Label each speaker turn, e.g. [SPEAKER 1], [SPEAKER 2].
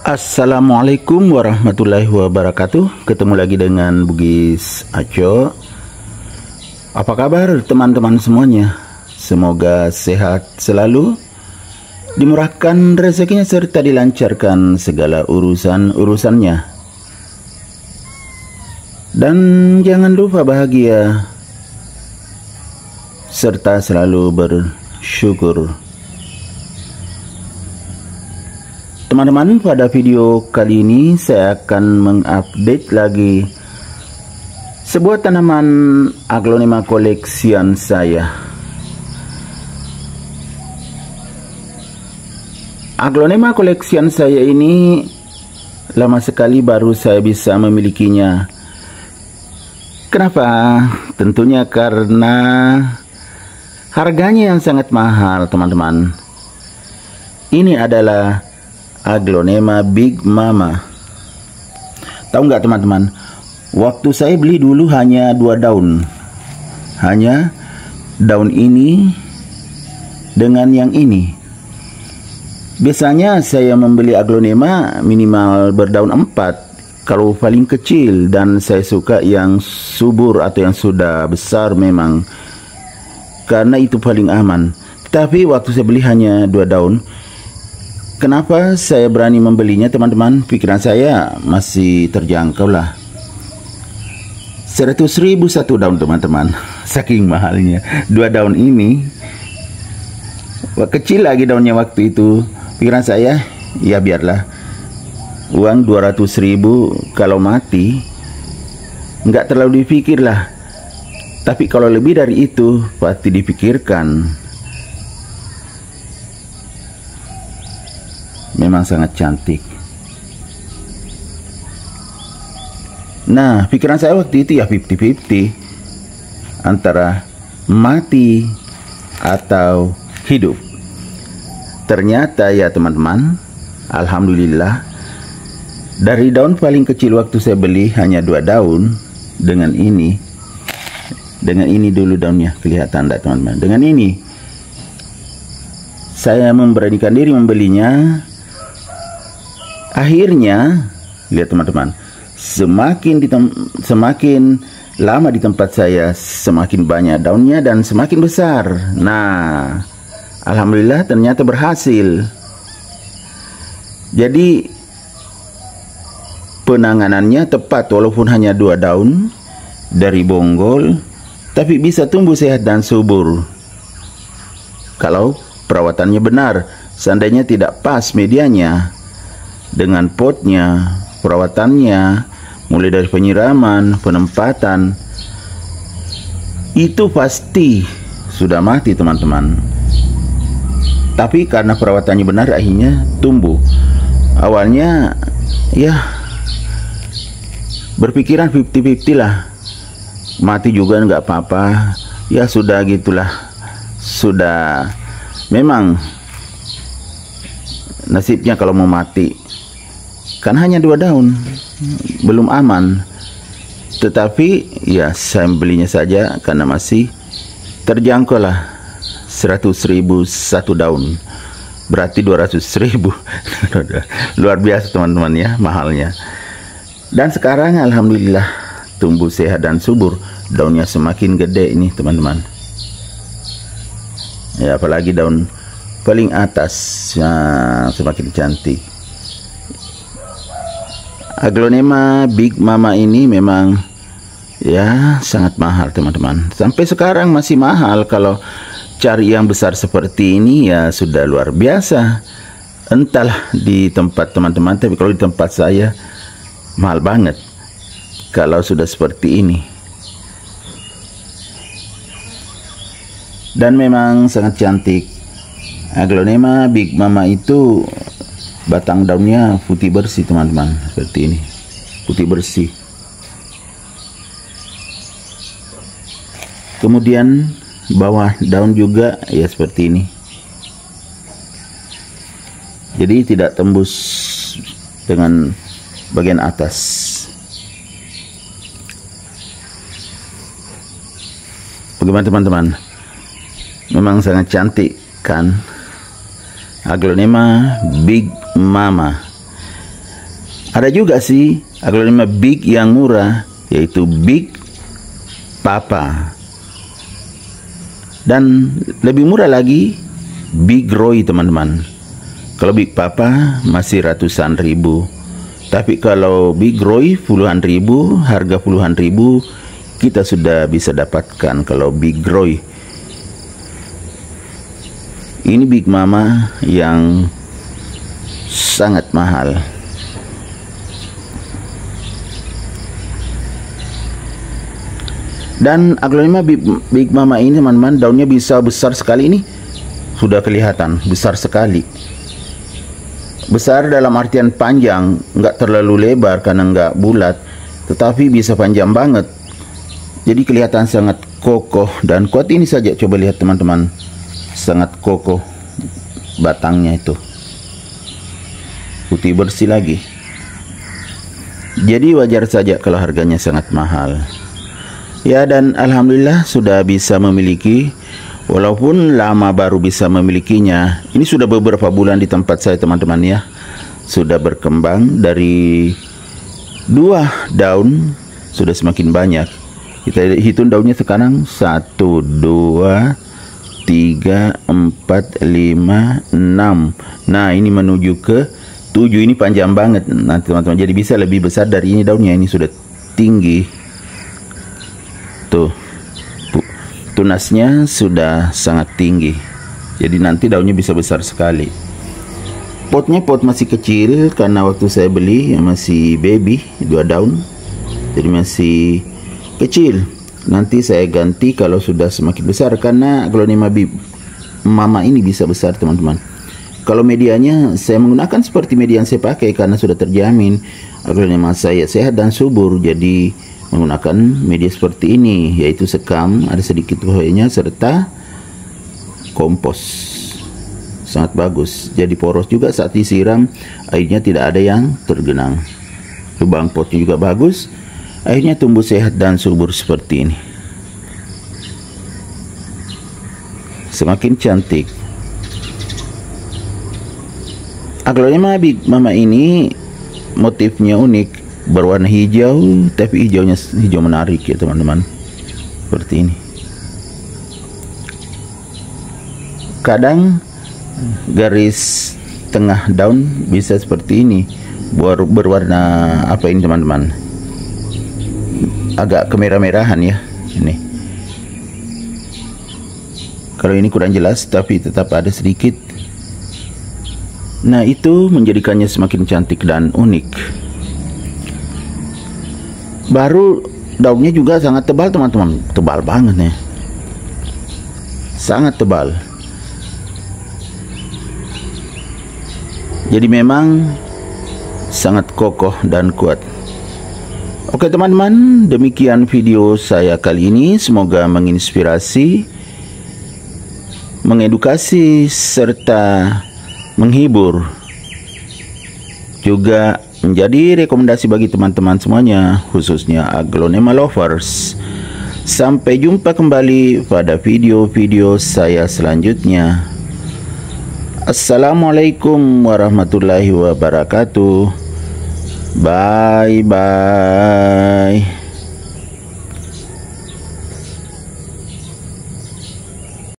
[SPEAKER 1] Assalamualaikum warahmatullahi wabarakatuh. Ketemu lagi dengan Bugis Aco. Apa kabar teman-teman semuanya? Semoga sehat selalu, dimurahkan rezekinya serta dilancarkan segala urusan-urusannya. Dan jangan lupa bahagia serta selalu bersyukur. Teman-teman, pada video kali ini saya akan mengupdate lagi sebuah tanaman aglonema koleksian saya. Aglonema koleksian saya ini lama sekali baru saya bisa memilikinya. Kenapa? Tentunya karena harganya yang sangat mahal, teman-teman. Ini adalah Aglonema Big Mama. Tahu nggak teman-teman? Waktu saya beli dulu hanya 2 daun. Hanya daun ini dengan yang ini. Biasanya saya membeli aglonema minimal berdaun 4 kalau paling kecil, dan saya suka yang subur atau yang sudah besar memang, karena itu paling aman. Tapi waktu saya beli hanya 2 daun. Kenapa saya berani membelinya, teman-teman? Pikiran saya masih terjangkau lah. 100.000 satu daun, teman-teman. Saking mahalnya 2 daun ini. Wah, kecil lagi daunnya waktu itu. Pikiran saya, ya biarlah. Uang 200.000 kalau mati, nggak terlalu dipikir lah. Tapi kalau lebih dari itu, pasti dipikirkan. Memang sangat cantik. Nah, pikiran saya waktu itu ya 50-50 antara mati atau hidup. Ternyata ya teman-teman, alhamdulillah, dari daun paling kecil waktu saya beli hanya 2 daun, dengan ini dulu daunnya, kelihatan enggak teman-teman? Dengan ini saya memberanikan diri membelinya. Akhirnya, lihat teman-teman, semakin lama di tempat saya, semakin banyak daunnya dan semakin besar. Nah, alhamdulillah ternyata berhasil. Jadi penanganannya tepat, walaupun hanya 2 daun dari bonggol, tapi bisa tumbuh sehat dan subur kalau perawatannya benar. Seandainya tidak pas medianya dengan potnya, perawatannya, mulai dari penyiraman, penempatan, itu pasti sudah mati, teman-teman. Tapi karena perawatannya benar, akhirnya tumbuh. Awalnya ya berpikiran 50-50 lah, mati juga nggak apa-apa, ya sudah gitulah. Sudah memang nasibnya kalau mau mati, kan hanya 2 daun, belum aman. Tetapi ya saya belinya saja karena masih terjangkau lah. 100.000 satu daun, berarti 200.000. Luar biasa teman-teman ya, mahalnya. Dan sekarang alhamdulillah tumbuh sehat dan subur. Daunnya semakin gede ini teman-teman. Ya, apalagi daun paling atas ya, semakin cantik. Aglonema Big Mama ini memang ya sangat mahal teman-teman. Sampai sekarang masih mahal. Kalau cari yang besar seperti ini ya sudah luar biasa. Entahlah di tempat teman-teman, tapi kalau di tempat saya mahal banget kalau sudah seperti ini. Dan memang sangat cantik. Aglonema Big Mama itu batang daunnya putih bersih teman-teman, seperti ini, putih bersih. Kemudian bawah daun juga ya seperti ini. Jadi tidak tembus dengan bagian atas. Bagaimana teman-teman? Memang sangat cantik kan? Aglonema Big Mama. Ada juga sih aglonema Big yang murah, yaitu Big Papa. Dan lebih murah lagi Big Roy, teman-teman. Kalau Big Papa masih ratusan ribu, tapi kalau Big Roy puluhan ribu, harga puluhan ribu kita sudah bisa dapatkan kalau Big Roy. Ini Big Mama yang sangat mahal. Dan aglonema Big Mama ini, teman-teman, daunnya bisa besar sekali. Ini sudah kelihatan besar sekali. Besar dalam artian panjang, nggak terlalu lebar karena nggak bulat, tetapi bisa panjang banget. Jadi kelihatan sangat kokoh dan kuat. Ini saja, coba lihat teman-teman, sangat kokoh batangnya itu, putih bersih lagi. Jadi wajar saja kalau harganya sangat mahal. Ya, dan alhamdulillah sudah bisa memiliki, walaupun lama baru bisa memilikinya. Ini sudah beberapa bulan di tempat saya, teman-teman ya. Sudah berkembang dari 2 daun sudah semakin banyak. Kita hitung daunnya sekarang 1, 2, 3, 4, 5, 6. Nah, ini menuju ke 7. Ini panjang banget nanti, teman-teman. Jadi bisa lebih besar dari ini daunnya. Ini sudah tinggi. Tuh, tunasnya sudah sangat tinggi. Jadi nanti daunnya bisa besar sekali. Potnya pot masih kecil karena waktu saya beli masih baby, 2 daun. Jadi masih kecil. Nanti saya ganti kalau sudah semakin besar, karena aglonema Big Mama ini bisa besar, teman-teman. Kalau medianya saya menggunakan seperti media yang saya pakai karena sudah terjamin aglonema saya sehat dan subur. Jadi menggunakan media seperti ini, yaitu sekam, ada sedikit pohonnya, serta kompos. Sangat bagus, jadi poros juga saat disiram, airnya tidak ada yang tergenang. Lubang potnya juga bagus, akhirnya tumbuh sehat dan subur seperti ini. Semakin cantik. Aglonema Big Mama ini motifnya unik, berwarna hijau, tapi hijaunya hijau menarik ya, teman-teman. Seperti ini. Kadang garis tengah daun bisa seperti ini, berwarna apa ini, teman-teman? Agak kemerah-merahan ya ini. Kalau ini kurang jelas, tapi tetap ada sedikit. Nah, itu menjadikannya semakin cantik dan unik. Baru daunnya juga sangat tebal, teman-teman. Tebal banget nih. Sangat tebal. Jadi memang sangat kokoh dan kuat. Oke, teman-teman, demikian video saya kali ini. Semoga menginspirasi, mengedukasi, serta menghibur. Juga menjadi rekomendasi bagi teman-teman semuanya, khususnya aglonema lovers. Sampai jumpa kembali pada video-video saya selanjutnya. Assalamualaikum warahmatullahi wabarakatuh. Bye bye.